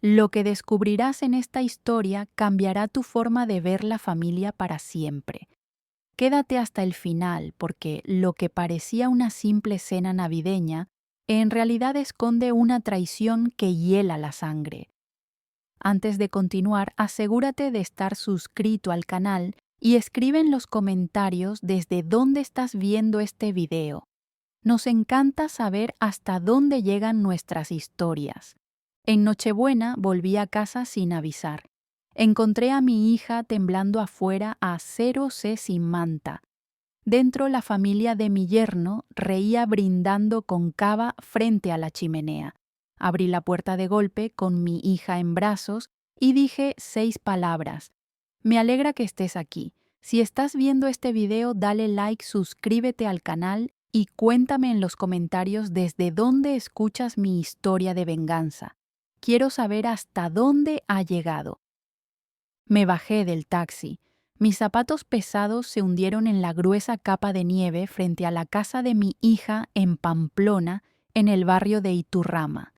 Lo que descubrirás en esta historia cambiará tu forma de ver la familia para siempre. Quédate hasta el final porque lo que parecía una simple cena navideña en realidad esconde una traición que hiela la sangre. Antes de continuar, asegúrate de estar suscrito al canal y escribe en los comentarios desde dónde estás viendo este video. Nos encanta saber hasta dónde llegan nuestras historias. En Nochebuena volví a casa sin avisar. Encontré a mi hija temblando afuera a 0C sin manta. Dentro la familia de mi yerno reía brindando con cava frente a la chimenea. Abrí la puerta de golpe con mi hija en brazos y dije 6 palabras. Me alegra que estés aquí. Si estás viendo este video, dale like, suscríbete al canal y cuéntame en los comentarios desde dónde escuchas mi historia de venganza. Quiero saber hasta dónde ha llegado. Me bajé del taxi. Mis zapatos pesados se hundieron en la gruesa capa de nieve frente a la casa de mi hija en Pamplona, en el barrio de Iturrama.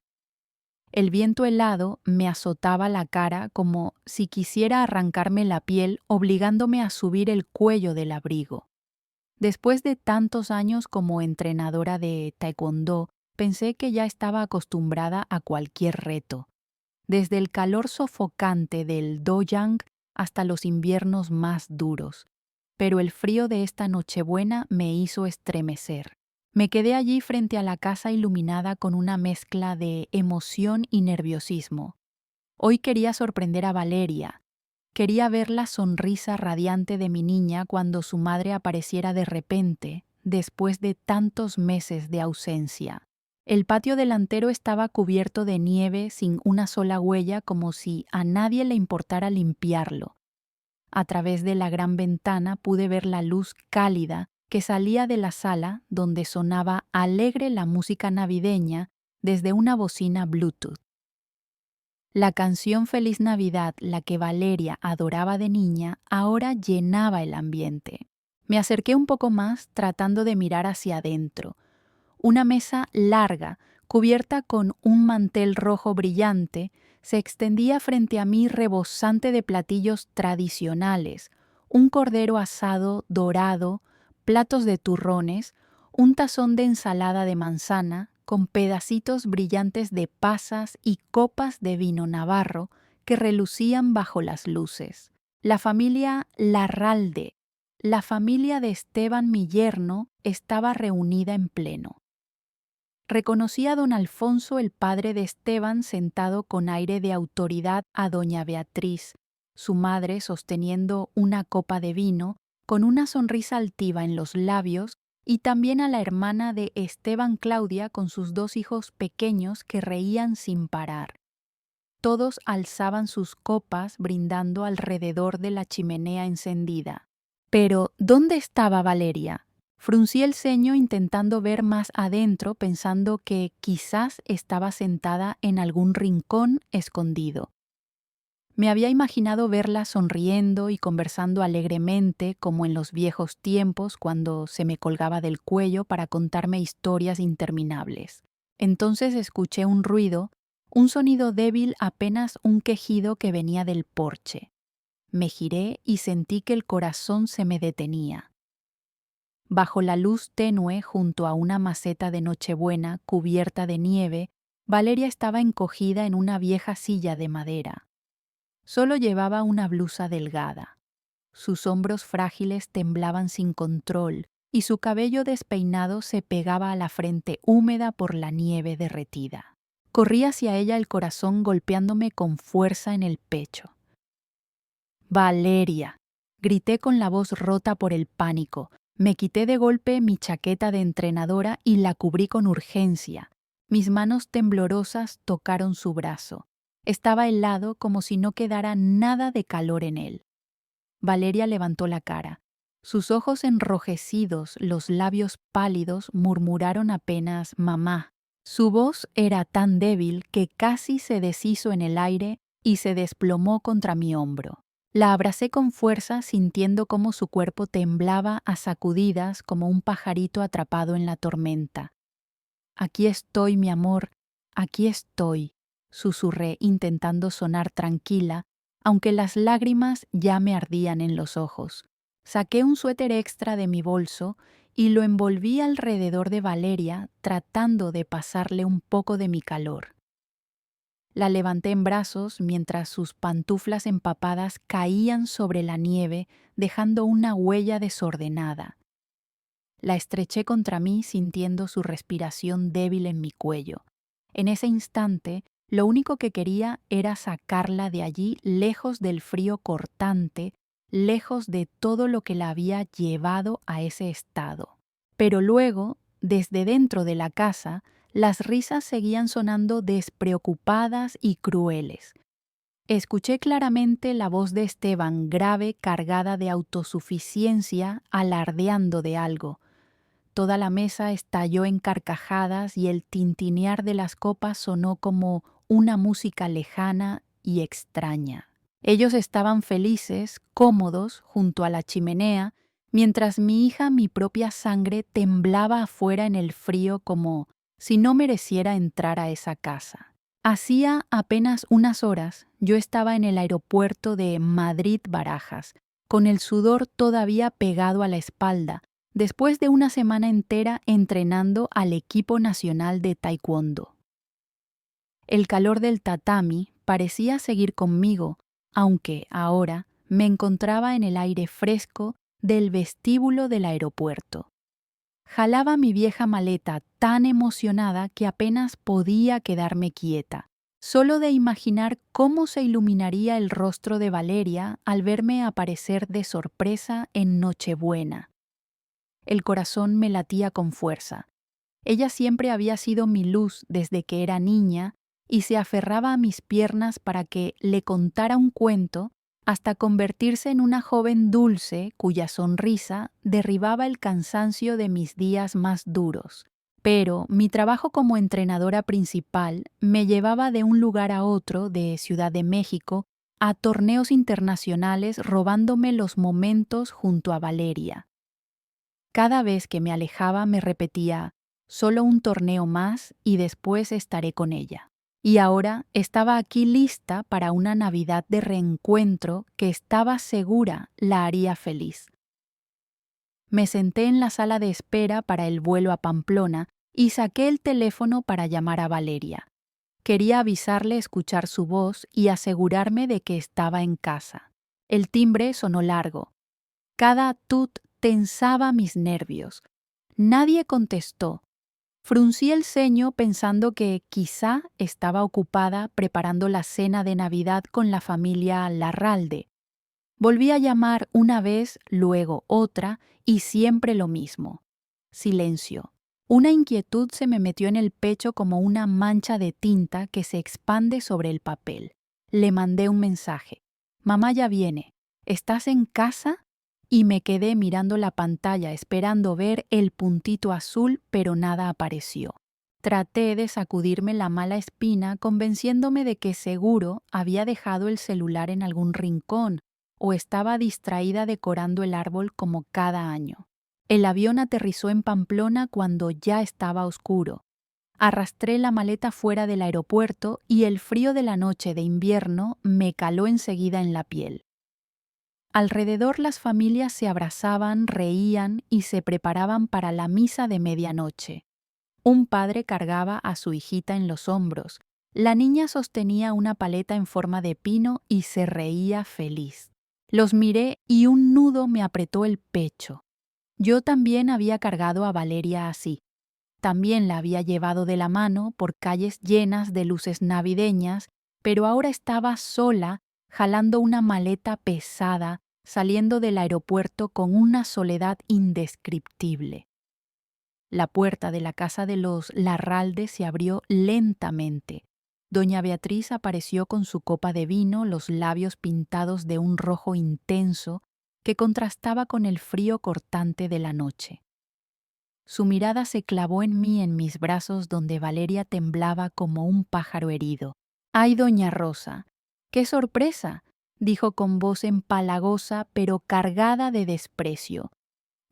El viento helado me azotaba la cara como si quisiera arrancarme la piel, obligándome a subir el cuello del abrigo. Después de tantos años como entrenadora de taekwondo, pensé que ya estaba acostumbrada a cualquier reto. Desde el calor sofocante del dojang hasta los inviernos más duros. Pero el frío de esta Nochebuena me hizo estremecer. Me quedé allí frente a la casa iluminada con una mezcla de emoción y nerviosismo. Hoy quería sorprender a Valeria. Quería ver la sonrisa radiante de mi niña cuando su madre apareciera de repente, después de tantos meses de ausencia. El patio delantero estaba cubierto de nieve sin una sola huella, como si a nadie le importara limpiarlo. A través de la gran ventana pude ver la luz cálida que salía de la sala donde sonaba alegre la música navideña desde una bocina Bluetooth. La canción Feliz Navidad, la que Valeria adoraba de niña, ahora llenaba el ambiente. Me acerqué un poco más tratando de mirar hacia adentro. Una mesa larga, cubierta con un mantel rojo brillante, se extendía frente a mí rebosante de platillos tradicionales, un cordero asado dorado, platos de turrones, un tazón de ensalada de manzana, con pedacitos brillantes de pasas y copas de vino navarro que relucían bajo las luces. La familia Larralde, la familia de Esteban mi yerno, estaba reunida en pleno. Reconocí a don Alfonso, el padre de Esteban, sentado con aire de autoridad a doña Beatriz, su madre sosteniendo una copa de vino, con una sonrisa altiva en los labios, y también a la hermana de Esteban, Claudia, con sus 2 hijos pequeños que reían sin parar. Todos alzaban sus copas brindando alrededor de la chimenea encendida. Pero, ¿dónde estaba Valeria? Fruncí el ceño intentando ver más adentro, pensando que quizás estaba sentada en algún rincón escondido. Me había imaginado verla sonriendo y conversando alegremente como en los viejos tiempos cuando se me colgaba del cuello para contarme historias interminables. Entonces escuché un ruido, un sonido débil, apenas un quejido que venía del porche. Me giré y sentí que el corazón se me detenía. Bajo la luz tenue, junto a una maceta de Nochebuena cubierta de nieve, Valeria estaba encogida en una vieja silla de madera. Solo llevaba una blusa delgada. Sus hombros frágiles temblaban sin control y su cabello despeinado se pegaba a la frente húmeda por la nieve derretida. Corrí hacia ella, el corazón golpeándome con fuerza en el pecho. «Valeria», grité con la voz rota por el pánico. Me quité de golpe mi chaqueta de entrenadora y la cubrí con urgencia. Mis manos temblorosas tocaron su brazo. Estaba helado, como si no quedara nada de calor en él. Valeria levantó la cara. Sus ojos enrojecidos, los labios pálidos, murmuraron apenas «mamá». Su voz era tan débil que casi se deshizo en el aire y se desplomó contra mi hombro. La abracé con fuerza, sintiendo cómo su cuerpo temblaba a sacudidas como un pajarito atrapado en la tormenta. «Aquí estoy, mi amor, aquí estoy», susurré intentando sonar tranquila, aunque las lágrimas ya me ardían en los ojos. Saqué un suéter extra de mi bolso y lo envolví alrededor de Valeria, tratando de pasarle un poco de mi calor. La levanté en brazos mientras sus pantuflas empapadas caían sobre la nieve, dejando una huella desordenada. La estreché contra mí sintiendo su respiración débil en mi cuello. En ese instante, lo único que quería era sacarla de allí, lejos del frío cortante, lejos de todo lo que la había llevado a ese estado. Pero luego, desde dentro de la casa, las risas seguían sonando despreocupadas y crueles. Escuché claramente la voz de Esteban, grave, cargada de autosuficiencia, alardeando de algo. Toda la mesa estalló en carcajadas y el tintinear de las copas sonó como una música lejana y extraña. Ellos estaban felices, cómodos, junto a la chimenea, mientras mi hija, mi propia sangre, temblaba afuera en el frío como si no mereciera entrar a esa casa. Hacía apenas unas horas yo estaba en el aeropuerto de Madrid-Barajas, con el sudor todavía pegado a la espalda, después de una semana entera entrenando al equipo nacional de taekwondo. El calor del tatami parecía seguir conmigo, aunque ahora me encontraba en el aire fresco del vestíbulo del aeropuerto. Jalaba mi vieja maleta tan emocionada que apenas podía quedarme quieta, solo de imaginar cómo se iluminaría el rostro de Valeria al verme aparecer de sorpresa en Nochebuena. El corazón me latía con fuerza. Ella siempre había sido mi luz desde que era niña y se aferraba a mis piernas para que le contara un cuento hasta convertirse en una joven dulce cuya sonrisa derribaba el cansancio de mis días más duros. Pero mi trabajo como entrenadora principal me llevaba de un lugar a otro de Ciudad de México a torneos internacionales robándome los momentos junto a Valeria. Cada vez que me alejaba me repetía, solo un torneo más y después estaré con ella. Y ahora estaba aquí lista para una Navidad de reencuentro que estaba segura la haría feliz. Me senté en la sala de espera para el vuelo a Pamplona y saqué el teléfono para llamar a Valeria. Quería avisarle escuchar su voz y asegurarme de que estaba en casa. El timbre sonó largo. Cada tut tensaba mis nervios. Nadie contestó. Fruncí el ceño pensando que quizá estaba ocupada preparando la cena de Navidad con la familia Larralde. Volví a llamar una vez, luego otra, y siempre lo mismo. Silencio. Una inquietud se me metió en el pecho como una mancha de tinta que se expande sobre el papel. Le mandé un mensaje. Mamá ya viene. ¿Estás en casa? Y me quedé mirando la pantalla esperando ver el puntito azul, pero nada apareció. Traté de sacudirme la mala espina convenciéndome de que seguro había dejado el celular en algún rincón o estaba distraída decorando el árbol como cada año. El avión aterrizó en Pamplona cuando ya estaba oscuro. Arrastré la maleta fuera del aeropuerto y el frío de la noche de invierno me caló enseguida en la piel. Alrededor las familias se abrazaban, reían y se preparaban para la misa de medianoche. Un padre cargaba a su hijita en los hombros. La niña sostenía una paleta en forma de pino y se reía feliz. Los miré y un nudo me apretó el pecho. Yo también había cargado a Valeria así. También la había llevado de la mano por calles llenas de luces navideñas, pero ahora estaba sola, jalando una maleta pesada, saliendo del aeropuerto con una soledad indescriptible. La puerta de la casa de los Larralde se abrió lentamente. Doña Beatriz apareció con su copa de vino, los labios pintados de un rojo intenso que contrastaba con el frío cortante de la noche. Su mirada se clavó en mí en mis brazos donde Valeria temblaba como un pájaro herido. ¡Ay, doña Rosa! ¡Qué sorpresa!, dijo con voz empalagosa pero cargada de desprecio.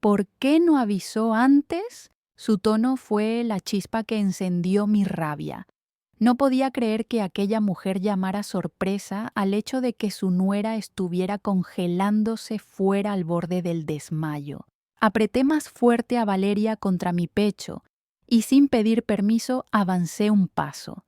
¿Por qué no avisó antes? Su tono fue la chispa que encendió mi rabia. No podía creer que aquella mujer llamara sorpresa al hecho de que su nuera estuviera congelándose fuera al borde del desmayo. Apreté más fuerte a Valeria contra mi pecho y sin pedir permiso avancé un paso.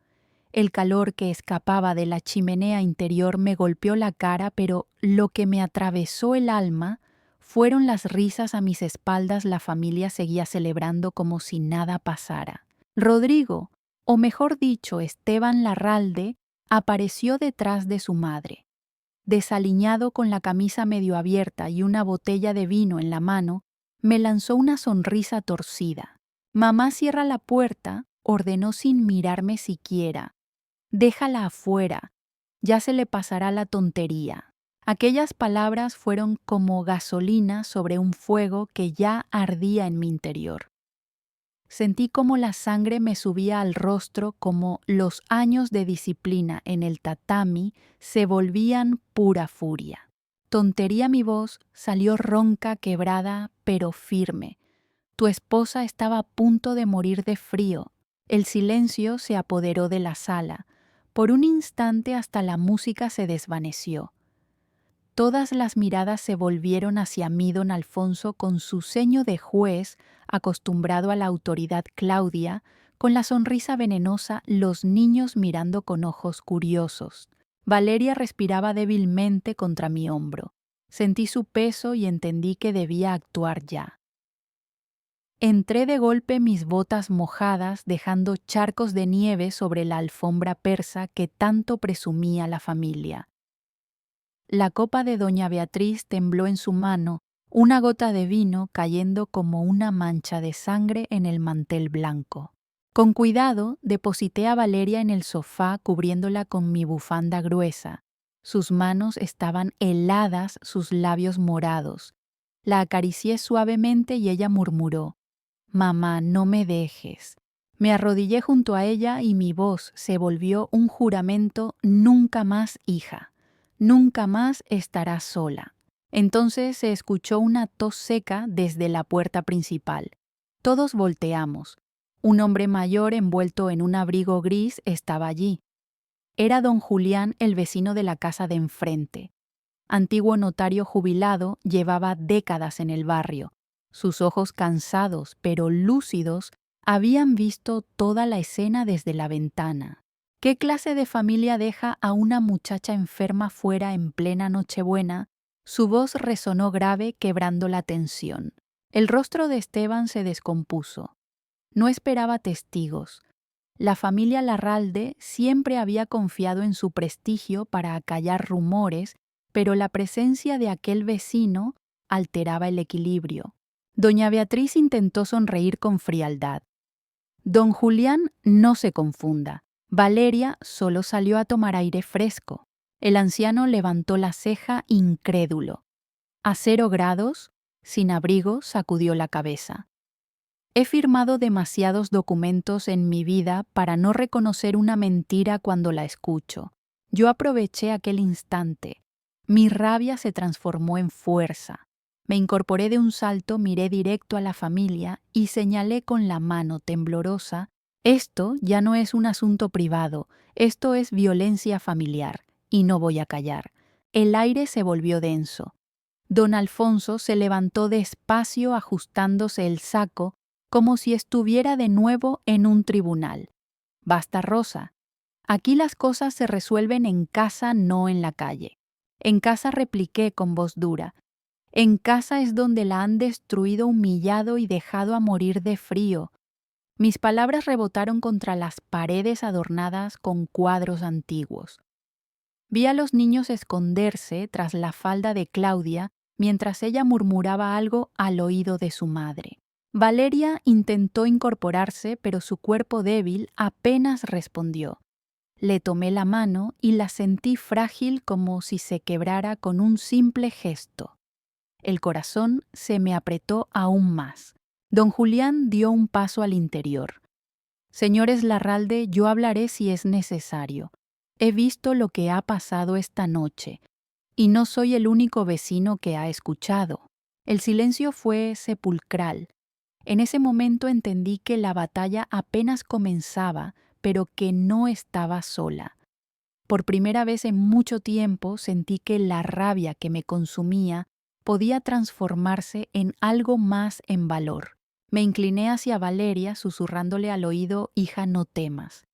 El calor que escapaba de la chimenea interior me golpeó la cara, pero lo que me atravesó el alma fueron las risas a mis espaldas. La familia seguía celebrando como si nada pasara. Rodrigo, o mejor dicho, Esteban Larralde, apareció detrás de su madre. Desaliñado, con la camisa medio abierta y una botella de vino en la mano, me lanzó una sonrisa torcida. «Mamá, cierra la puerta», ordenó sin mirarme siquiera. «Déjala afuera, ya se le pasará la tontería». Aquellas palabras fueron como gasolina sobre un fuego que ya ardía en mi interior. Sentí como la sangre me subía al rostro, como los años de disciplina en el tatami se volvían pura furia. Tontería, mi voz salió ronca, quebrada, pero firme. Tu esposa estaba a punto de morir de frío. El silencio se apoderó de la sala. Por un instante hasta la música se desvaneció. Todas las miradas se volvieron hacia mí. Don Alfonso, con su ceño de juez, acostumbrado a la autoridad, Claudia, con la sonrisa venenosa, los niños mirando con ojos curiosos. Valeria respiraba débilmente contra mi hombro. Sentí su peso y entendí que debía actuar ya. Entré de golpe, mis botas mojadas, dejando charcos de nieve sobre la alfombra persa que tanto presumía la familia. La copa de doña Beatriz tembló en su mano, una gota de vino cayendo como una mancha de sangre en el mantel blanco. Con cuidado deposité a Valeria en el sofá, cubriéndola con mi bufanda gruesa. Sus manos estaban heladas, sus labios morados. La acaricié suavemente y ella murmuró: «Mamá, no me dejes». Me arrodillé junto a ella y mi voz se volvió un juramento: «Nunca más, hija. Nunca más estarás sola». Entonces se escuchó una tos seca desde la puerta principal. Todos volteamos. Un hombre mayor envuelto en un abrigo gris estaba allí. Era don Julián, el vecino de la casa de enfrente. Antiguo notario jubilado, llevaba décadas en el barrio. Sus ojos, cansados pero lúcidos, habían visto toda la escena desde la ventana. ¿Qué clase de familia deja a una muchacha enferma fuera en plena Nochebuena? Su voz resonó grave, quebrando la tensión. El rostro de Esteban se descompuso. No esperaba testigos. La familia Larralde siempre había confiado en su prestigio para acallar rumores, pero la presencia de aquel vecino alteraba el equilibrio. Doña Beatriz intentó sonreír con frialdad. «Don Julián, no se confunda. Valeria solo salió a tomar aire fresco». El anciano levantó la ceja incrédulo. «¿A 0 grados?» Sin abrigo, sacudió la cabeza. He firmado demasiados documentos en mi vida para no reconocer una mentira cuando la escucho. Yo aproveché aquel instante. Mi rabia se transformó en fuerza. Me incorporé de un salto, miré directo a la familia y señalé con la mano temblorosa: «Esto ya no es un asunto privado, esto es violencia familiar, y no voy a callar». El aire se volvió denso. Don Alfonso se levantó despacio, ajustándose el saco, como si estuviera de nuevo en un tribunal. «Basta, Rosa. Aquí las cosas se resuelven en casa, no en la calle». «En casa», repliqué con voz dura. «En casa es donde la han destruido, humillado y dejado a morir de frío». Mis palabras rebotaron contra las paredes adornadas con cuadros antiguos. Vi a los niños esconderse tras la falda de Claudia mientras ella murmuraba algo al oído de su madre. Valeria intentó incorporarse, pero su cuerpo débil apenas respondió. Le tomé la mano y la sentí frágil, como si se quebrara con un simple gesto. El corazón se me apretó aún más. Don Julián dio un paso al interior. «Señores Larralde, yo hablaré si es necesario. He visto lo que ha pasado esta noche, y no soy el único vecino que ha escuchado». El silencio fue sepulcral. En ese momento entendí que la batalla apenas comenzaba, pero que no estaba sola. Por primera vez en mucho tiempo sentí que la rabia que me consumía podía transformarse en algo más en valor. Me incliné hacia Valeria susurrándole al oído: hija, no temas.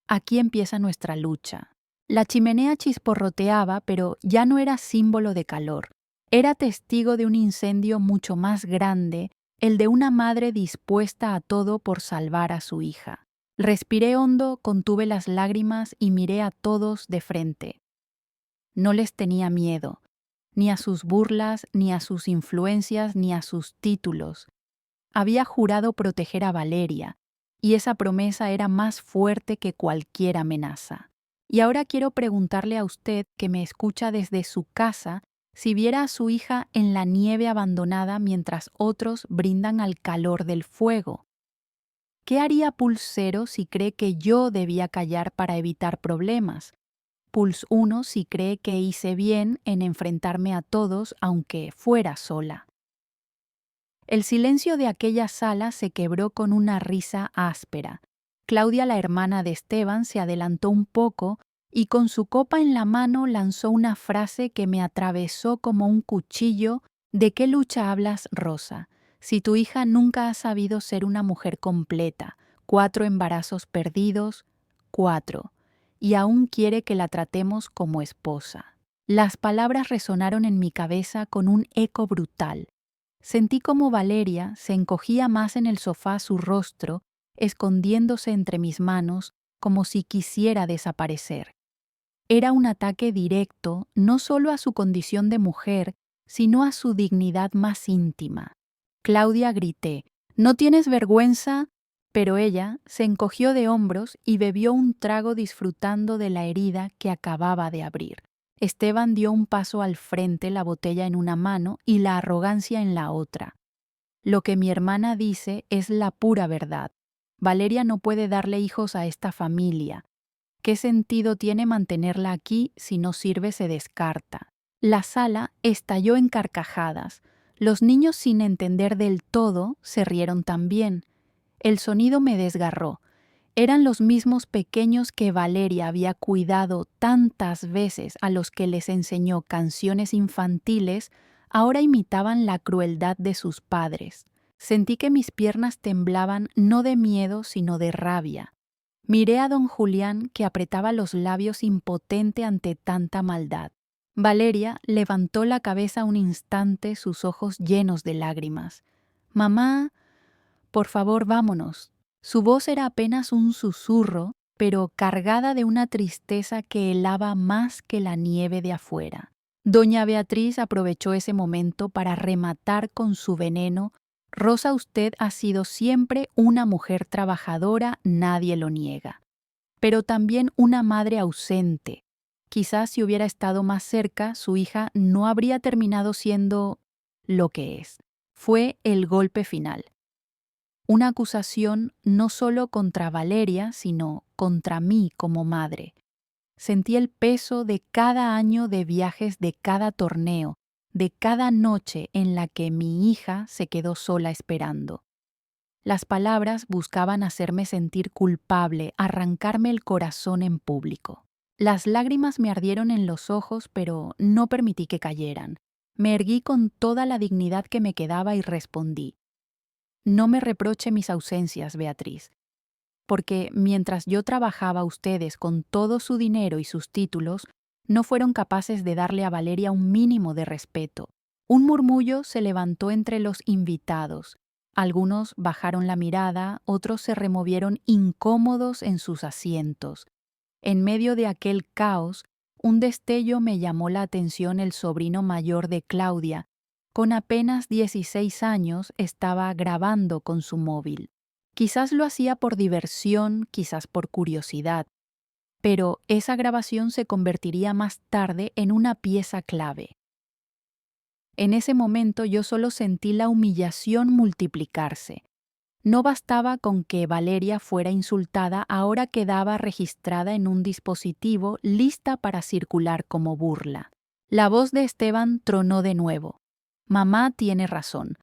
Aquí empieza nuestra lucha. La chimenea chisporroteaba, pero ya no era símbolo de calor. Era testigo de un incendio mucho más grande, el de una madre dispuesta a todo por salvar a su hija. Respiré hondo, contuve las lágrimas y miré a todos de frente. No les tenía miedo, ni a sus burlas, ni a sus influencias, ni a sus títulos. Había jurado proteger a Valeria, y esa promesa era más fuerte que cualquier amenaza. Y ahora quiero preguntarle a usted, que me escucha desde su casa, si viera a su hija en la nieve abandonada mientras otros brindan al calor del fuego. ¿Qué haría Pulse 0 si cree que yo debía callar para evitar problemas? Pulse 1 si cree que hice bien en enfrentarme a todos aunque fuera sola. El silencio de aquella sala se quebró con una risa áspera. Claudia, la hermana de Esteban, se adelantó un poco y con su copa en la mano lanzó una frase que me atravesó como un cuchillo. ¿De qué lucha hablas, Rosa? Si tu hija nunca ha sabido ser una mujer completa, 4 embarazos perdidos, 4, y aún quiere que la tratemos como esposa. Las palabras resonaron en mi cabeza con un eco brutal. Sentí como Valeria se encogía más en el sofá, su rostro escondiéndose entre mis manos como si quisiera desaparecer. Era un ataque directo no solo a su condición de mujer, sino a su dignidad más íntima. Claudia, grité: ¿no tienes vergüenza? Pero ella se encogió de hombros y bebió un trago disfrutando de la herida que acababa de abrir. Esteban dio un paso al frente, la botella en una mano y la arrogancia en la otra. Lo que mi hermana dice es la pura verdad. Valeria no puede darle hijos a esta familia. ¿Qué sentido tiene mantenerla aquí si no sirve? Se descarta. La sala estalló en carcajadas. Los niños, sin entender del todo, se rieron también. El sonido me desgarró. Eran los mismos pequeños que Valeria había cuidado tantas veces, a los que les enseñó canciones infantiles. Ahora imitaban la crueldad de sus padres. Sentí que mis piernas temblaban no de miedo, sino de rabia. Miré a don Julián, que apretaba los labios impotente ante tanta maldad. Valeria levantó la cabeza un instante, sus ojos llenos de lágrimas. «Mamá, por favor, vámonos». Su voz era apenas un susurro, pero cargada de una tristeza que helaba más que la nieve de afuera. Doña Beatriz aprovechó ese momento para rematar con su veneno: «Rosa, usted ha sido siempre una mujer trabajadora, nadie lo niega, pero también una madre ausente. Quizás si hubiera estado más cerca, su hija no habría terminado siendo lo que es». Fue el golpe final. Una acusación no solo contra Valeria, sino contra mí como madre. Sentí el peso de cada año de viajes, de cada torneo, de cada noche en la que mi hija se quedó sola esperando. Las palabras buscaban hacerme sentir culpable, arrancarme el corazón en público. Las lágrimas me ardieron en los ojos, pero no permití que cayeran. Me erguí con toda la dignidad que me quedaba y respondí: «No me reproche mis ausencias, Beatriz, porque mientras yo trabajaba, ustedes, con todo su dinero y sus títulos, no fueron capaces de darle a Valeria un mínimo de respeto». Un murmullo se levantó entre los invitados. Algunos bajaron la mirada, otros se removieron incómodos en sus asientos. En medio de aquel caos, un destello me llamó la atención: el sobrino mayor de Claudia, con apenas 16 años, estaba grabando con su móvil. Quizás lo hacía por diversión, quizás por curiosidad, pero esa grabación se convertiría más tarde en una pieza clave. En ese momento yo solo sentí la humillación multiplicarse. No bastaba con que Valeria fuera insultada, ahora quedaba registrada en un dispositivo lista para circular como burla. La voz de Esteban tronó de nuevo: «Mamá tiene razón.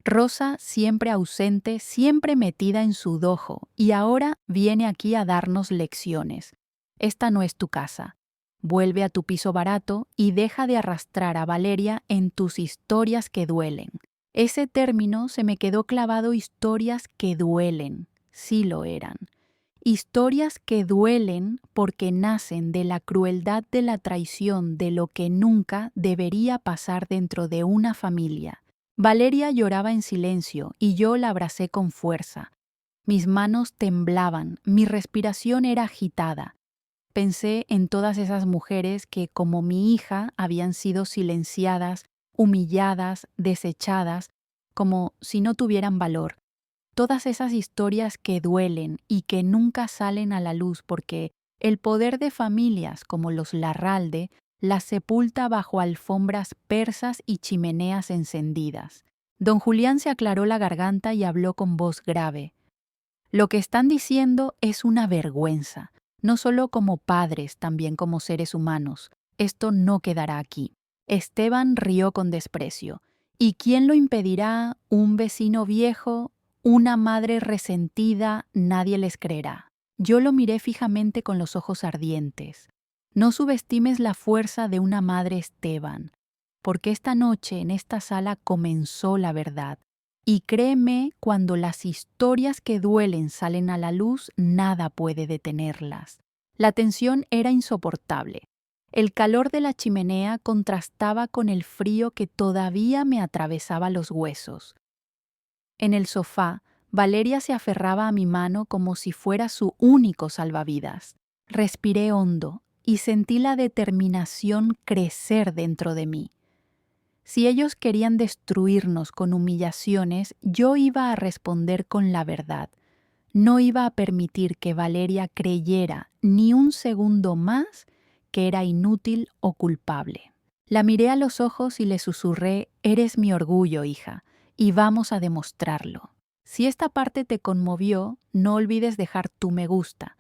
Rosa siempre ausente, siempre metida en su dojo, y ahora viene aquí a darnos lecciones. Esta no es tu casa. Vuelve a tu piso barato y deja de arrastrar a Valeria en tus historias que duelen. Ese término se me quedó clavado, historias que duelen. Sí lo eran. Historias que duelen porque nacen de la crueldad de la traición de lo que nunca debería pasar dentro de una familia. Valeria lloraba en silencio y yo la abracé con fuerza. Mis manos temblaban, mi respiración era agitada. Pensé en todas esas mujeres que, como mi hija, habían sido silenciadas, humilladas, desechadas, como si no tuvieran valor. Todas esas historias que duelen y que nunca salen a la luz porque el poder de familias como los Larralde las sepulta bajo alfombras persas y chimeneas encendidas. Don Julián se aclaró la garganta y habló con voz grave. Lo que están diciendo es una vergüenza, no solo como padres, también como seres humanos. Esto no quedará aquí. Esteban rió con desprecio. ¿Y quién lo impedirá? ¿Un vecino viejo? ¿Una madre resentida? Nadie les creerá. Yo lo miré fijamente con los ojos ardientes. No subestimes la fuerza de una madre, Esteban, porque esta noche en esta sala comenzó la verdad. Y créeme, cuando las historias que duelen salen a la luz, nada puede detenerlas. La tensión era insoportable. El calor de la chimenea contrastaba con el frío que todavía me atravesaba los huesos. En el sofá, Valeria se aferraba a mi mano como si fuera su único salvavidas. Respiré hondo y sentí la determinación crecer dentro de mí. Si ellos querían destruirnos con humillaciones, yo iba a responder con la verdad. No iba a permitir que Valeria creyera ni un segundo más que era inútil o culpable. La miré a los ojos y le susurré: «Eres mi orgullo, hija, y vamos a demostrarlo. Si esta parte te conmovió, no olvides dejar tu me gusta.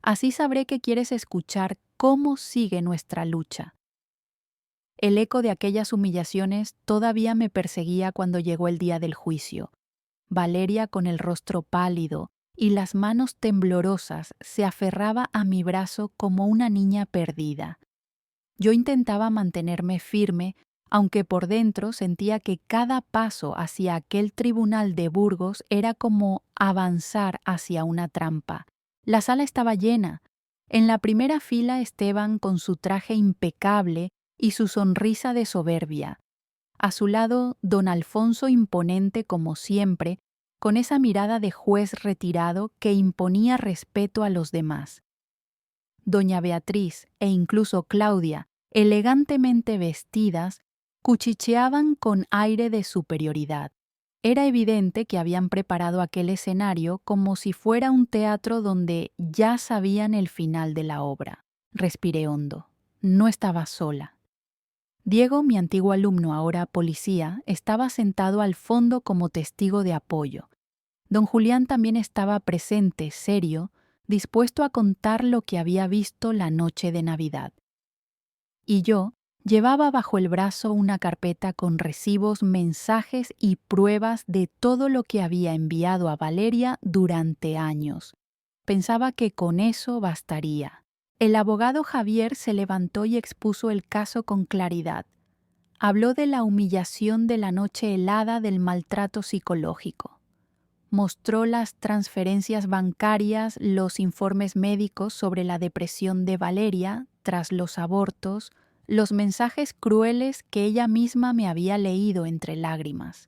Así sabré que quieres escuchar cómo sigue nuestra lucha». El eco de aquellas humillaciones todavía me perseguía cuando llegó el día del juicio. Valeria, con el rostro pálido y las manos temblorosas, se aferraba a mi brazo como una niña perdida. Yo intentaba mantenerme firme, aunque por dentro sentía que cada paso hacia aquel tribunal de Burgos era como avanzar hacia una trampa. La sala estaba llena. En la primera fila Esteban, con su traje impecable y su sonrisa de soberbia. A su lado, don Alfonso, imponente como siempre, con esa mirada de juez retirado que imponía respeto a los demás. Doña Beatriz e incluso Claudia, elegantemente vestidas, cuchicheaban con aire de superioridad. Era evidente que habían preparado aquel escenario como si fuera un teatro donde ya sabían el final de la obra. Respiré hondo. No estaba sola. Diego, mi antiguo alumno, ahora policía, estaba sentado al fondo como testigo de apoyo. Don Julián también estaba presente, serio, dispuesto a contar lo que había visto la noche de Navidad. Y yo llevaba bajo el brazo una carpeta con recibos, mensajes y pruebas de todo lo que había enviado a Valeria durante años. Pensaba que con eso bastaría. El abogado Javier se levantó y expuso el caso con claridad. Habló de la humillación de la noche helada, del maltrato psicológico. Mostró las transferencias bancarias, los informes médicos sobre la depresión de Valeria tras los abortos, los mensajes crueles que ella misma me había leído entre lágrimas.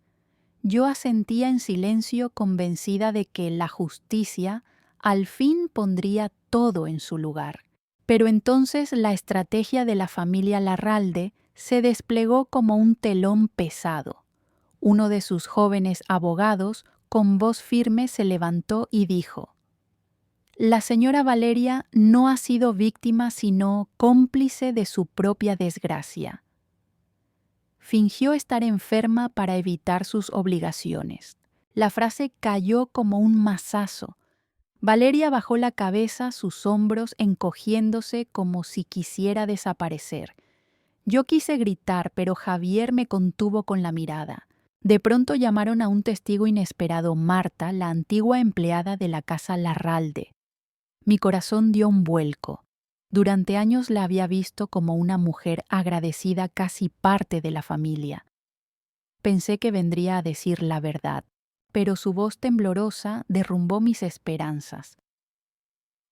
Yo asentía en silencio, convencida de que la justicia al fin pondría todo en su lugar. Pero entonces la estrategia de la familia Larralde se desplegó como un telón pesado. Uno de sus jóvenes abogados, con voz firme, se levantó y dijo: «La señora Valeria no ha sido víctima sino cómplice de su propia desgracia. Fingió estar enferma para evitar sus obligaciones». La frase cayó como un mazazo. Valeria bajó la cabeza, sus hombros encogiéndose como si quisiera desaparecer. Yo quise gritar, pero Javier me contuvo con la mirada. De pronto llamaron a un testigo inesperado, Marta, la antigua empleada de la casa Larralde. Mi corazón dio un vuelco. Durante años la había visto como una mujer agradecida, casi parte de la familia. Pensé que vendría a decir la verdad, pero su voz temblorosa derrumbó mis esperanzas.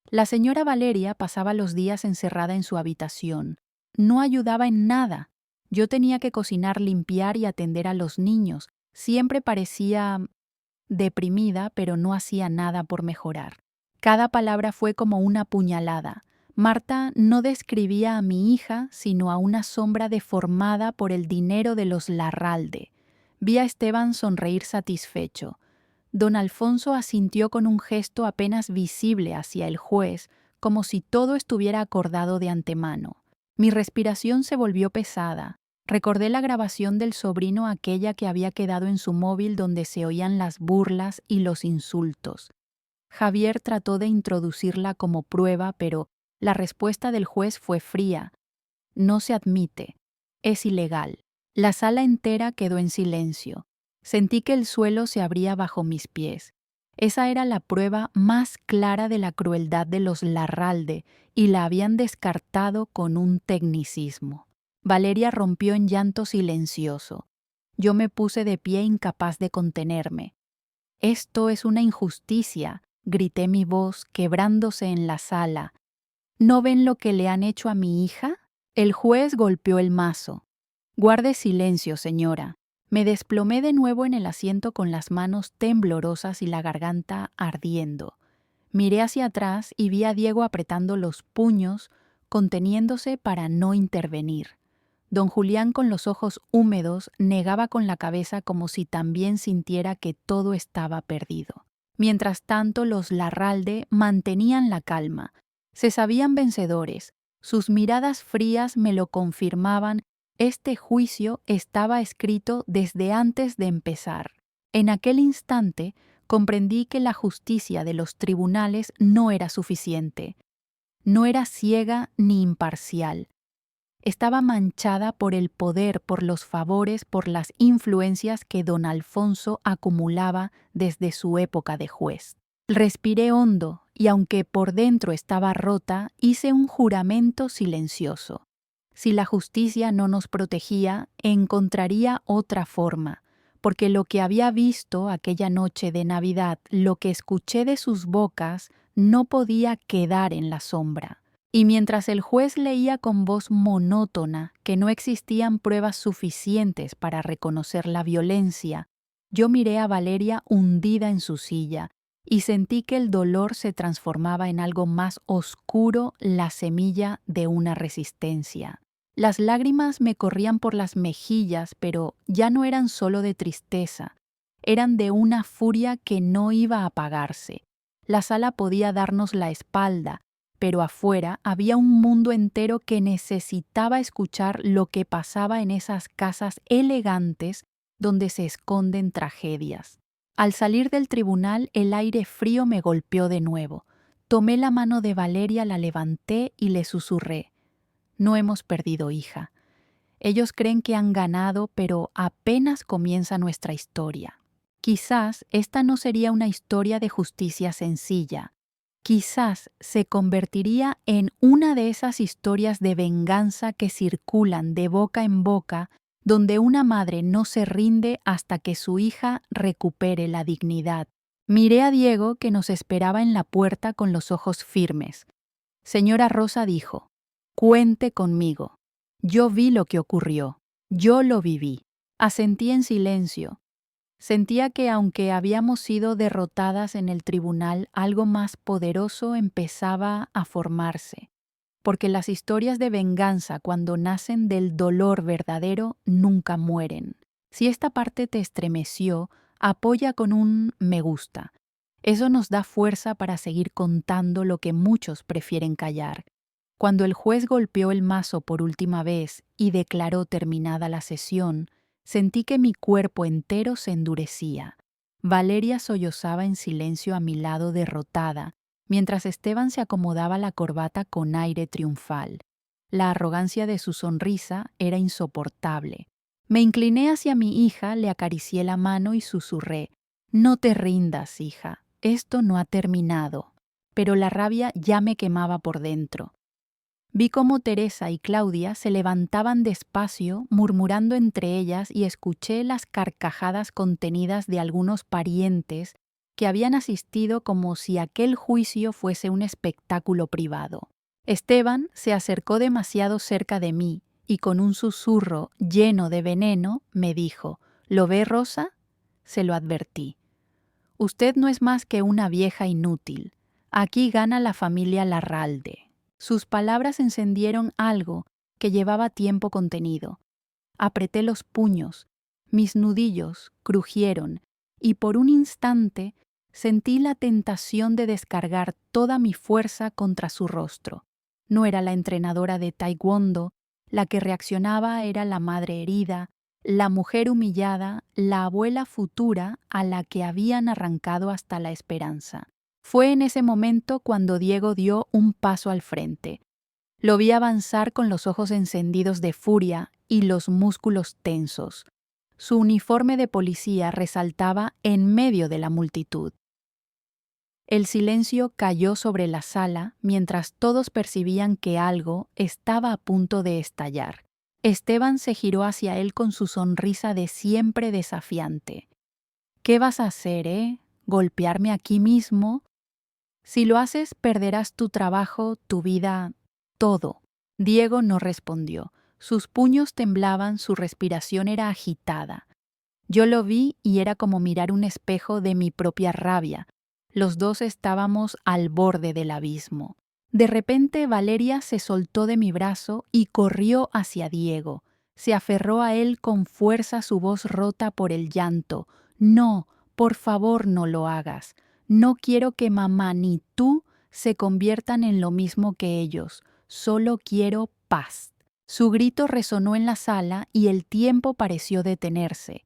La señora Valeria pasaba los días encerrada en su habitación. No ayudaba en nada. Yo tenía que cocinar, limpiar y atender a los niños. Siempre parecía deprimida, pero no hacía nada por mejorar. Cada palabra fue como una puñalada. Marta no describía a mi hija, sino a una sombra deformada por el dinero de los Larralde. Vi a Esteban sonreír satisfecho. Don Alfonso asintió con un gesto apenas visible hacia el juez, como si todo estuviera acordado de antemano. Mi respiración se volvió pesada. Recordé la grabación del sobrino, aquella que había quedado en su móvil, donde se oían las burlas y los insultos. Javier trató de introducirla como prueba, pero la respuesta del juez fue fría. No se admite. Es ilegal. La sala entera quedó en silencio. Sentí que el suelo se abría bajo mis pies. Esa era la prueba más clara de la crueldad de los Larralde, y la habían descartado con un tecnicismo. Valeria rompió en llanto silencioso. Yo me puse de pie, incapaz de contenerme. «Esto es una injusticia», grité, mi voz quebrándose en la sala. «¿No ven lo que le han hecho a mi hija?» El juez golpeó el mazo. «Guarde silencio, señora». Me desplomé de nuevo en el asiento con las manos temblorosas y la garganta ardiendo. Miré hacia atrás y vi a Diego apretando los puños, conteniéndose para no intervenir. Don Julián, con los ojos húmedos, negaba con la cabeza como si también sintiera que todo estaba perdido. Mientras tanto, los Larralde mantenían la calma. Se sabían vencedores. Sus miradas frías me lo confirmaban. Este juicio estaba escrito desde antes de empezar. En aquel instante comprendí que la justicia de los tribunales no era suficiente. No era ciega ni imparcial. Estaba manchada por el poder, por los favores, por las influencias que don Alfonso acumulaba desde su época de juez. Respiré hondo y, aunque por dentro estaba rota, hice un juramento silencioso. Si la justicia no nos protegía, encontraría otra forma, porque lo que había visto aquella noche de Navidad, lo que escuché de sus bocas, no podía quedar en la sombra. Y mientras el juez leía con voz monótona que no existían pruebas suficientes para reconocer la violencia, yo miré a Valeria hundida en su silla y sentí que el dolor se transformaba en algo más oscuro, la semilla de una resistencia. Las lágrimas me corrían por las mejillas, pero ya no eran solo de tristeza, eran de una furia que no iba a apagarse. La sala podía darnos la espalda, pero afuera había un mundo entero que necesitaba escuchar lo que pasaba en esas casas elegantes donde se esconden tragedias. Al salir del tribunal, el aire frío me golpeó de nuevo. Tomé la mano de Valeria, la levanté y le susurré: «No hemos perdido, hija. Ellos creen que han ganado, pero apenas comienza nuestra historia. Quizás esta no sería una historia de justicia sencilla. Quizás se convertiría en una de esas historias de venganza que circulan de boca en boca, donde una madre no se rinde hasta que su hija recupere la dignidad». Miré a Diego, que nos esperaba en la puerta con los ojos firmes. «Señora Rosa», dijo, «cuente conmigo. Yo vi lo que ocurrió. Yo lo viví». Asentí en silencio. Sentía que, aunque habíamos sido derrotadas en el tribunal, algo más poderoso empezaba a formarse, porque las historias de venganza, cuando nacen del dolor verdadero, nunca mueren. Si esta parte te estremeció, apoya con un me gusta. Eso nos da fuerza para seguir contando lo que muchos prefieren callar. Cuando el juez golpeó el mazo por última vez y declaró terminada la sesión, sentí que mi cuerpo entero se endurecía. Valeria sollozaba en silencio a mi lado, derrotada, mientras Esteban se acomodaba la corbata con aire triunfal. La arrogancia de su sonrisa era insoportable. Me incliné hacia mi hija, le acaricié la mano y susurré: «No te rindas, hija, esto no ha terminado». Pero la rabia ya me quemaba por dentro. Vi cómo Teresa y Claudia se levantaban despacio, murmurando entre ellas, y escuché las carcajadas contenidas de algunos parientes que habían asistido como si aquel juicio fuese un espectáculo privado. Esteban se acercó demasiado cerca de mí y con un susurro lleno de veneno me dijo: «¿Lo ve, Rosa?». Se lo advertí. «Usted no es más que una vieja inútil. Aquí gana la familia Larralde». Sus palabras encendieron algo que llevaba tiempo contenido. Apreté los puños, mis nudillos crujieron y por un instante sentí la tentación de descargar toda mi fuerza contra su rostro. No era la entrenadora de taekwondo, la que reaccionaba era la madre herida, la mujer humillada, la abuela futura a la que habían arrancado hasta la esperanza. Fue en ese momento cuando Diego dio un paso al frente. Lo vi avanzar con los ojos encendidos de furia y los músculos tensos. Su uniforme de policía resaltaba en medio de la multitud. El silencio cayó sobre la sala mientras todos percibían que algo estaba a punto de estallar. Esteban se giró hacia él con su sonrisa de siempre desafiante. «¿Qué vas a hacer, ¿Golpearme aquí mismo? Si lo haces, perderás tu trabajo, tu vida, todo». Diego no respondió. Sus puños temblaban, su respiración era agitada. Yo lo vi y era como mirar un espejo de mi propia rabia. Los dos estábamos al borde del abismo. De repente Valeria se soltó de mi brazo y corrió hacia Diego. Se aferró a él con fuerza, su voz rota por el llanto. «No, por favor, no lo hagas. No quiero que mamá ni tú se conviertan en lo mismo que ellos. Solo quiero paz». Su grito resonó en la sala y el tiempo pareció detenerse.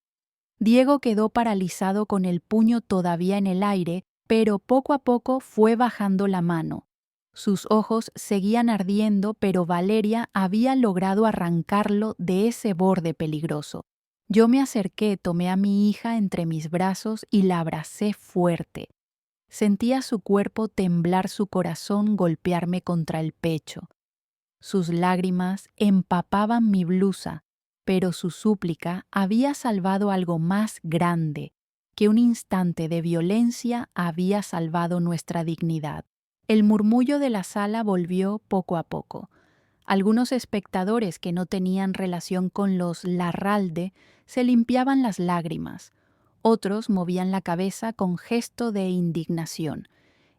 Diego quedó paralizado con el puño todavía en el aire, pero poco a poco fue bajando la mano. Sus ojos seguían ardiendo, pero Valeria había logrado arrancarlo de ese borde peligroso. Yo me acerqué, tomé a mi hija entre mis brazos y la abracé fuerte. Sentía su cuerpo temblar, su corazón golpearme contra el pecho. Sus lágrimas empapaban mi blusa, pero su súplica había salvado algo más grande, que un instante de violencia había salvado nuestra dignidad. El murmullo de la sala volvió poco a poco. Algunos espectadores que no tenían relación con los Larralde se limpiaban las lágrimas. Otros movían la cabeza con gesto de indignación.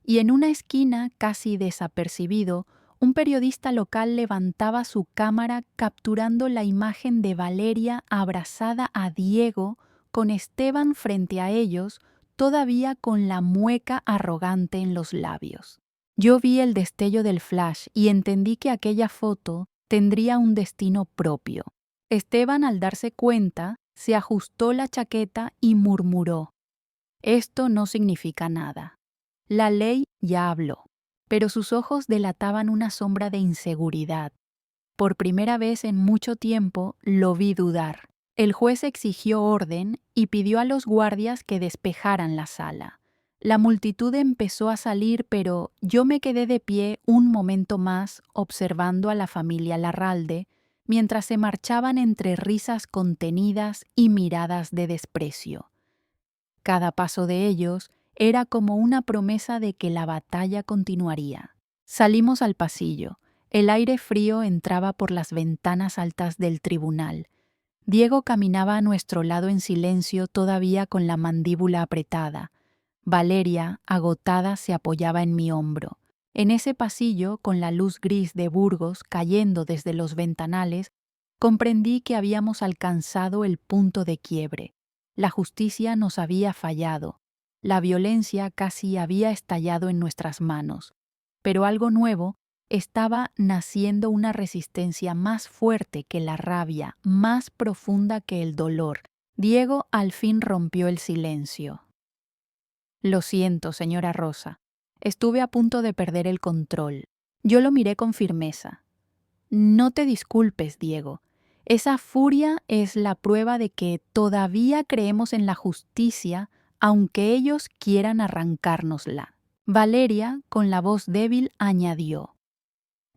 Y en una esquina, casi desapercibido, un periodista local levantaba su cámara capturando la imagen de Valeria abrazada a Diego con Esteban frente a ellos, todavía con la mueca arrogante en los labios. Yo vi el destello del flash y entendí que aquella foto tendría un destino propio. Esteban, al darse cuenta, se ajustó la chaqueta y murmuró: «Esto no significa nada. La ley ya habló». Pero sus ojos delataban una sombra de inseguridad. Por primera vez en mucho tiempo lo vi dudar. El juez exigió orden y pidió a los guardias que despejaran la sala. La multitud empezó a salir, pero yo me quedé de pie un momento más observando a la familia Larralde, mientras se marchaban entre risas contenidas y miradas de desprecio. Cada paso de ellos era como una promesa de que la batalla continuaría. Salimos al pasillo. El aire frío entraba por las ventanas altas del tribunal. Diego caminaba a nuestro lado en silencio, todavía con la mandíbula apretada. Valeria, agotada, se apoyaba en mi hombro. En ese pasillo, con la luz gris de Burgos cayendo desde los ventanales, comprendí que habíamos alcanzado el punto de quiebre. La justicia nos había fallado. La violencia casi había estallado en nuestras manos. Pero algo nuevo: estaba naciendo una resistencia más fuerte que la rabia, más profunda que el dolor. Diego al fin rompió el silencio. «Lo siento, señora Rosa. Estuve a punto de perder el control». Yo lo miré con firmeza. «No te disculpes, Diego. Esa furia es la prueba de que todavía creemos en la justicia, aunque ellos quieran arrancárnosla. Valeria, con la voz débil, añadió: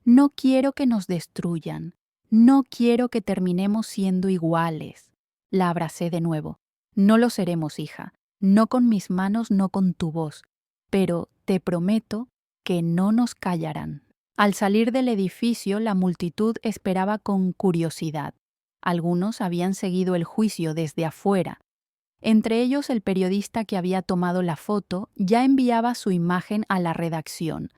No quiero que nos destruyan. No quiero que terminemos siendo iguales. La abracé de nuevo. No lo seremos, hija. No con mis manos, no con tu voz. Pero te prometo que no nos callarán. Al salir del edificio, la multitud esperaba con curiosidad. Algunos habían seguido el juicio desde afuera. Entre ellos, el periodista que había tomado la foto ya enviaba su imagen a la redacción.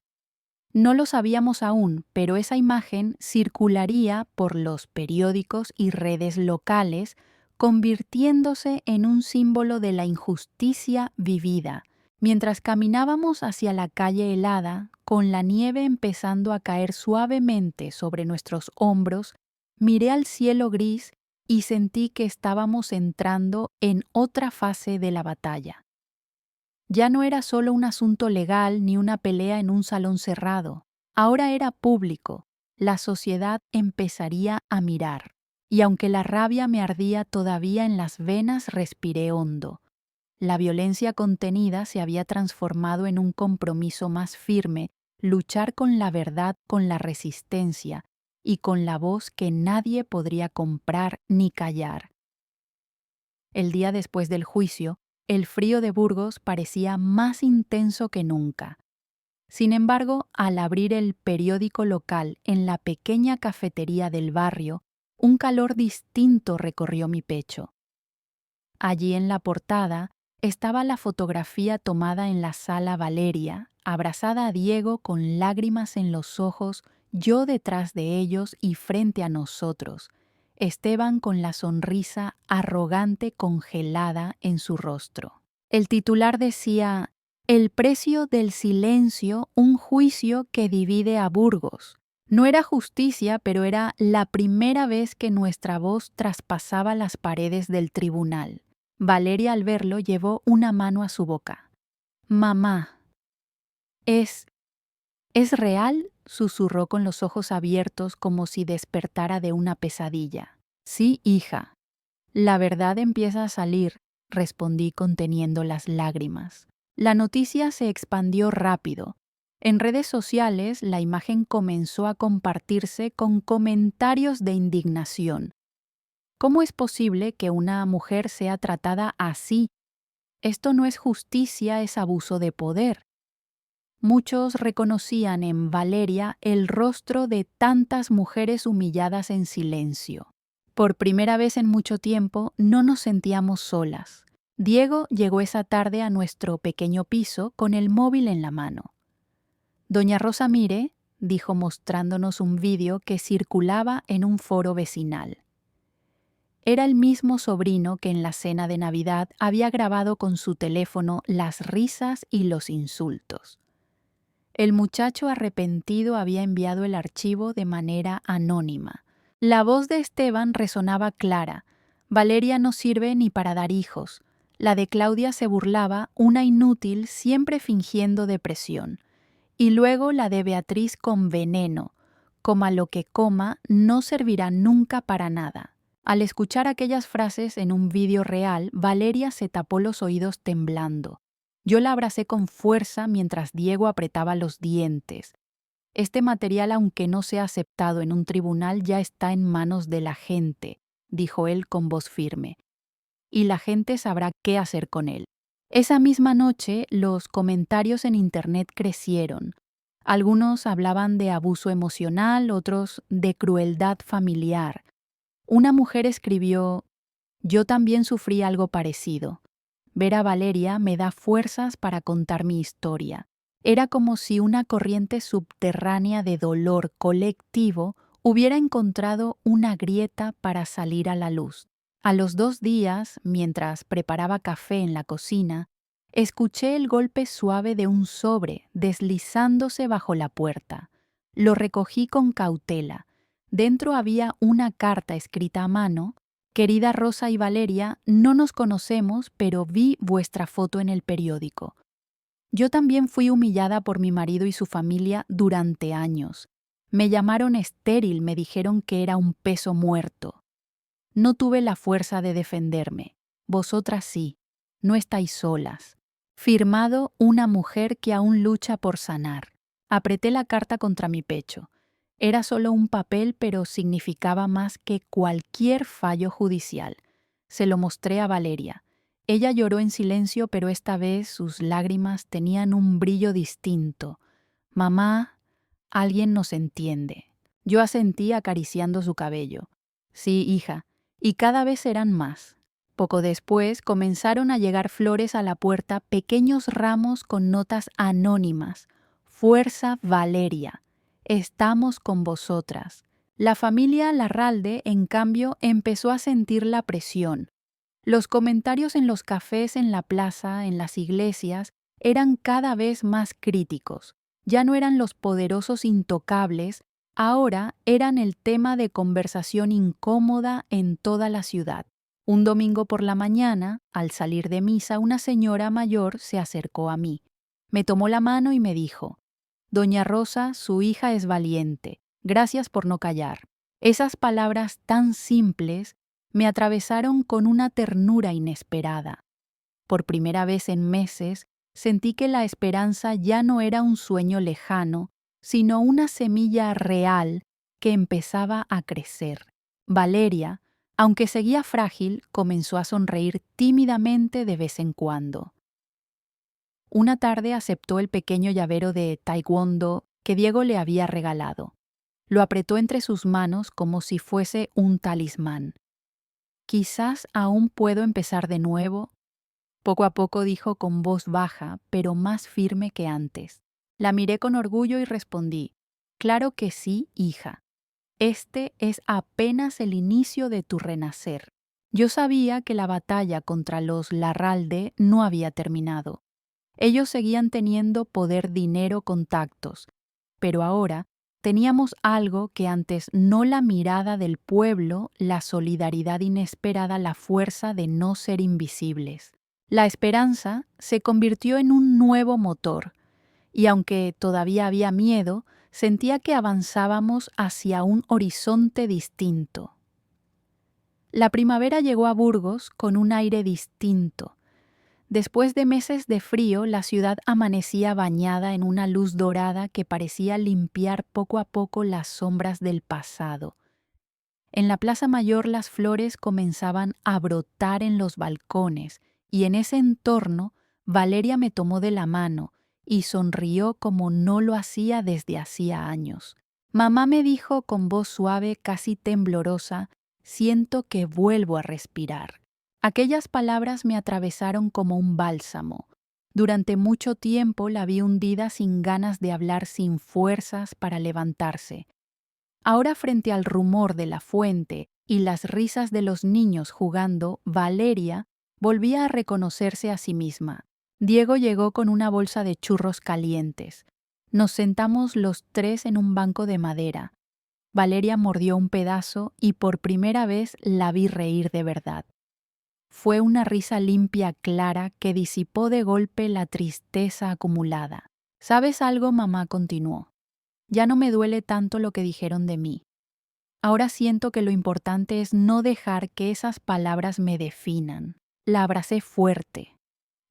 No lo sabíamos aún, pero esa imagen circularía por los periódicos y redes locales, convirtiéndose en un símbolo de la injusticia vivida. Mientras caminábamos hacia la calle helada, con la nieve empezando a caer suavemente sobre nuestros hombros, miré al cielo gris y sentí que estábamos entrando en otra fase de la batalla. Ya no era solo un asunto legal ni una pelea en un salón cerrado. Ahora era público. La sociedad empezaría a mirar. Y aunque la rabia me ardía todavía en las venas, respiré hondo. La violencia contenida se había transformado en un compromiso más firme, luchar con la verdad, con la resistencia y con la voz que nadie podría comprar ni callar. El día después del juicio, el frío de Burgos parecía más intenso que nunca. Sin embargo, al abrir el periódico local en la pequeña cafetería del barrio, un calor distinto recorrió mi pecho. Allí en la portada estaba la fotografía tomada en la sala Valeria, abrazada a Diego con lágrimas en los ojos, yo detrás de ellos y frente a nosotros, Esteban con la sonrisa arrogante congelada en su rostro. El titular decía: El precio del silencio, un juicio que divide a Burgos. No era justicia, pero era la primera vez que nuestra voz traspasaba las paredes del tribunal. Valeria, al verlo, llevó una mano a su boca. «Mamá, ¿es real?», susurró con los ojos abiertos como si despertara de una pesadilla. «Sí, hija. La verdad empieza a salir», respondí conteniendo las lágrimas. La noticia se expandió rápido. En redes sociales, la imagen comenzó a compartirse con comentarios de indignación. ¿Cómo es posible que una mujer sea tratada así? Esto no es justicia, es abuso de poder. Muchos reconocían en Valeria el rostro de tantas mujeres humilladas en silencio. Por primera vez en mucho tiempo no nos sentíamos solas. Diego llegó esa tarde a nuestro pequeño piso con el móvil en la mano. «Doña Rosa, mire», dijo mostrándonos un vídeo que circulaba en un foro vecinal. Era el mismo sobrino que en la cena de Navidad había grabado con su teléfono las risas y los insultos. El muchacho arrepentido había enviado el archivo de manera anónima. La voz de Esteban resonaba clara. Valeria no sirve ni para dar hijos. La de Claudia se burlaba, una inútil siempre fingiendo depresión. Y luego la de Beatriz con veneno. Coma lo que coma, no servirá nunca para nada. Al escuchar aquellas frases en un vídeo real, Valeria se tapó los oídos temblando. Yo la abracé con fuerza mientras Diego apretaba los dientes. Este material, aunque no sea aceptado en un tribunal, ya está en manos de la gente, dijo él con voz firme. Y la gente sabrá qué hacer con él. Esa misma noche, los comentarios en Internet crecieron. Algunos hablaban de abuso emocional, otros de crueldad familiar. Una mujer escribió: «Yo también sufrí algo parecido. Ver a Valeria me da fuerzas para contar mi historia». Era como si una corriente subterránea de dolor colectivo hubiera encontrado una grieta para salir a la luz. A los 2 días, mientras preparaba café en la cocina, escuché el golpe suave de un sobre deslizándose bajo la puerta. Lo recogí con cautela. Dentro había una carta escrita a mano: «Querida Rosa y Valeria, no nos conocemos, pero vi vuestra foto en el periódico. Yo también fui humillada por mi marido y su familia durante años. Me llamaron estéril, me dijeron que era un peso muerto. No tuve la fuerza de defenderme. Vosotras sí. No estáis solas. Firmado una mujer que aún lucha por sanar. Apreté la carta contra mi pecho. Era solo un papel, pero significaba más que cualquier fallo judicial. Se lo mostré a Valeria. Ella lloró en silencio, pero esta vez sus lágrimas tenían un brillo distinto. Mamá, alguien nos entiende. Yo asentí acariciando su cabello. Sí, hija, y cada vez eran más. Poco después comenzaron a llegar flores a la puerta, pequeños ramos con notas anónimas. Fuerza Valeria. Estamos con vosotras. La familia Larralde, en cambio, empezó a sentir la presión. Los comentarios en los cafés, en la plaza, en las iglesias, eran cada vez más críticos. Ya no eran los poderosos intocables, ahora eran el tema de conversación incómoda en toda la ciudad. Un domingo por la mañana, al salir de misa, una señora mayor se acercó a mí. Me tomó la mano y me dijo: Doña Rosa, su hija es valiente. Gracias por no callar. Esas palabras tan simples me atravesaron con una ternura inesperada. Por primera vez en meses, sentí que la esperanza ya no era un sueño lejano, sino una semilla real que empezaba a crecer. Valeria, aunque seguía frágil, comenzó a sonreír tímidamente de vez en cuando. Una tarde aceptó el pequeño llavero de taekwondo que Diego le había regalado. Lo apretó entre sus manos como si fuese un talismán. Quizás aún puedo empezar de nuevo. Poco a poco dijo con voz baja, pero más firme que antes. La miré con orgullo y respondí: Claro que sí, hija. Este es apenas el inicio de tu renacer. Yo sabía que la batalla contra los Larralde no había terminado. Ellos seguían teniendo poder, dinero, contactos, pero ahora teníamos algo que antes: no la mirada del pueblo, la solidaridad inesperada, la fuerza de no ser invisibles. La esperanza se convirtió en un nuevo motor, y aunque todavía había miedo, sentía que avanzábamos hacia un horizonte distinto. La primavera llegó a Burgos con un aire distinto. Después de meses de frío, la ciudad amanecía bañada en una luz dorada que parecía limpiar poco a poco las sombras del pasado. En la Plaza Mayor las flores comenzaban a brotar en los balcones, y en ese entorno Valeria me tomó de la mano y sonrió como no lo hacía desde hacía años. Mamá me dijo con voz suave, casi temblorosa: Siento que vuelvo a respirar. Aquellas palabras me atravesaron como un bálsamo. Durante mucho tiempo la vi hundida, sin ganas de hablar, sin fuerzas para levantarse. Ahora, frente al rumor de la fuente y las risas de los niños jugando, Valeria volvía a reconocerse a sí misma. Diego llegó con una bolsa de churros calientes. Nos sentamos los tres en un banco de madera. Valeria mordió un pedazo y por primera vez la vi reír de verdad. Fue una risa limpia, clara, que disipó de golpe la tristeza acumulada. ¿Sabes algo, mamá?, continuó. Ya no me duele tanto lo que dijeron de mí. Ahora siento que lo importante es no dejar que esas palabras me definan. La abracé fuerte.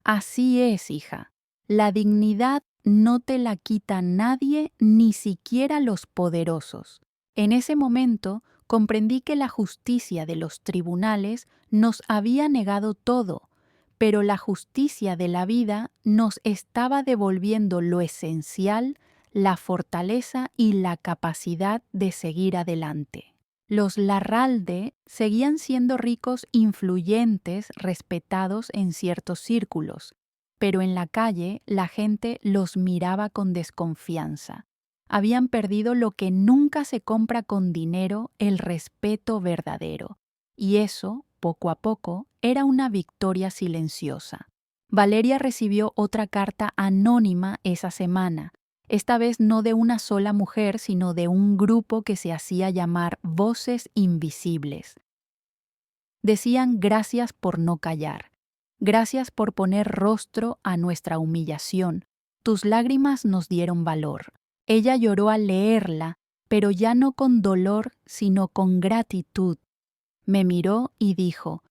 Así es, hija. La dignidad no te la quita nadie, ni siquiera los poderosos. En ese momento comprendí que la justicia de los tribunales nos había negado todo, pero la justicia de la vida nos estaba devolviendo lo esencial: la fortaleza y la capacidad de seguir adelante. Los Larralde seguían siendo ricos, influyentes, respetados en ciertos círculos, pero en la calle la gente los miraba con desconfianza. Habían perdido lo que nunca se compra con dinero: el respeto verdadero. Y eso, poco a poco, era una victoria silenciosa. Valeria recibió otra carta anónima esa semana, esta vez no de una sola mujer, sino de un grupo que se hacía llamar Voces Invisibles. Decían: gracias por no callar, gracias por poner rostro a nuestra humillación, tus lágrimas nos dieron valor. Ella lloró al leerla, pero ya no con dolor, sino con gratitud. Me miró y dijo,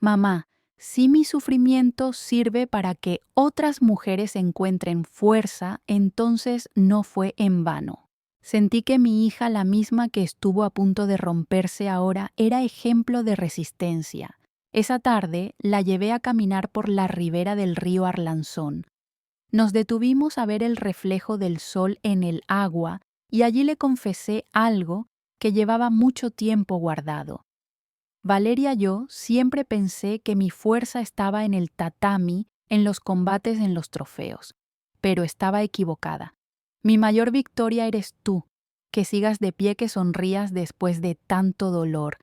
«Mamá, si mi sufrimiento sirve para que otras mujeres encuentren fuerza, entonces no fue en vano». Sentí que mi hija, la misma que estuvo a punto de romperse ahora, era ejemplo de resistencia. Esa tarde la llevé a caminar por la ribera del río Arlanzón. Nos detuvimos a ver el reflejo del sol en el agua y allí le confesé algo que llevaba mucho tiempo guardado. Valeria y yo siempre pensé que mi fuerza estaba en el tatami, en los combates, en los trofeos, pero estaba equivocada. Mi mayor victoria eres tú, que sigas de pie, que sonrías después de tanto dolor.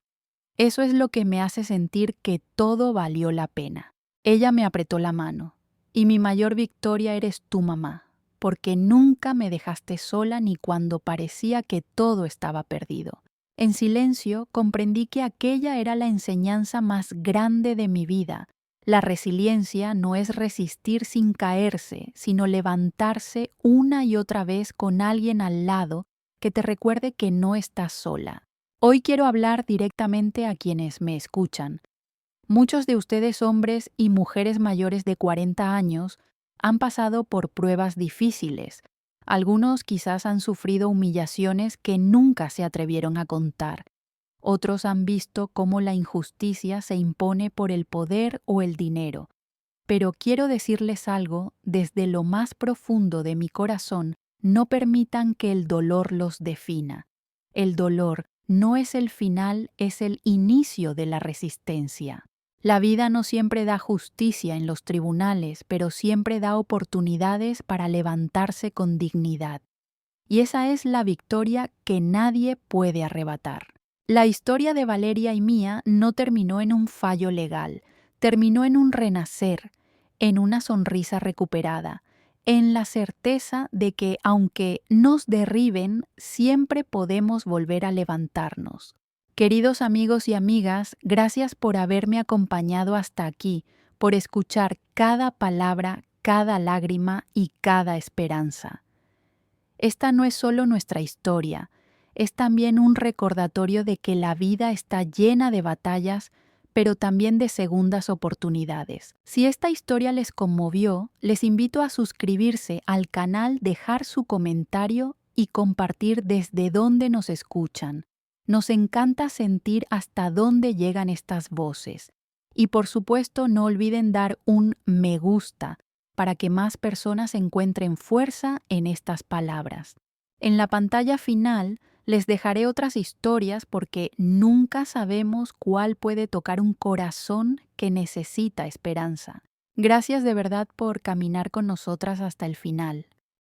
Eso es lo que me hace sentir que todo valió la pena. Ella me apretó la mano. Y mi mayor victoria eres tú, mamá, porque nunca me dejaste sola ni cuando parecía que todo estaba perdido. En silencio comprendí que aquella era la enseñanza más grande de mi vida. La resiliencia no es resistir sin caerse, sino levantarse una y otra vez con alguien al lado que te recuerde que no estás sola. Hoy quiero hablar directamente a quienes me escuchan. Muchos de ustedes, hombres y mujeres mayores de 40 años, han pasado por pruebas difíciles. Algunos quizás han sufrido humillaciones que nunca se atrevieron a contar. Otros han visto cómo la injusticia se impone por el poder o el dinero. Pero quiero decirles algo desde lo más profundo de mi corazón: no permitan que el dolor los defina. El dolor no es el final, es el inicio de la resistencia. La vida no siempre da justicia en los tribunales, pero siempre da oportunidades para levantarse con dignidad. Y esa es la victoria que nadie puede arrebatar. La historia de Valeria y mía no terminó en un fallo legal, terminó en un renacer, en una sonrisa recuperada, en la certeza de que aunque nos derriben, siempre podemos volver a levantarnos. Queridos amigos y amigas, gracias por haberme acompañado hasta aquí, por escuchar cada palabra, cada lágrima y cada esperanza. Esta no es solo nuestra historia, es también un recordatorio de que la vida está llena de batallas, pero también de segundas oportunidades. Si esta historia les conmovió, les invito a suscribirse al canal, dejar su comentario y compartir desde dónde nos escuchan. Nos encanta sentir hasta dónde llegan estas voces. Y por supuesto, no olviden dar un me gusta para que más personas encuentren fuerza en estas palabras. En la pantalla final les dejaré otras historias porque nunca sabemos cuál puede tocar un corazón que necesita esperanza. Gracias de verdad por caminar con nosotras hasta el final.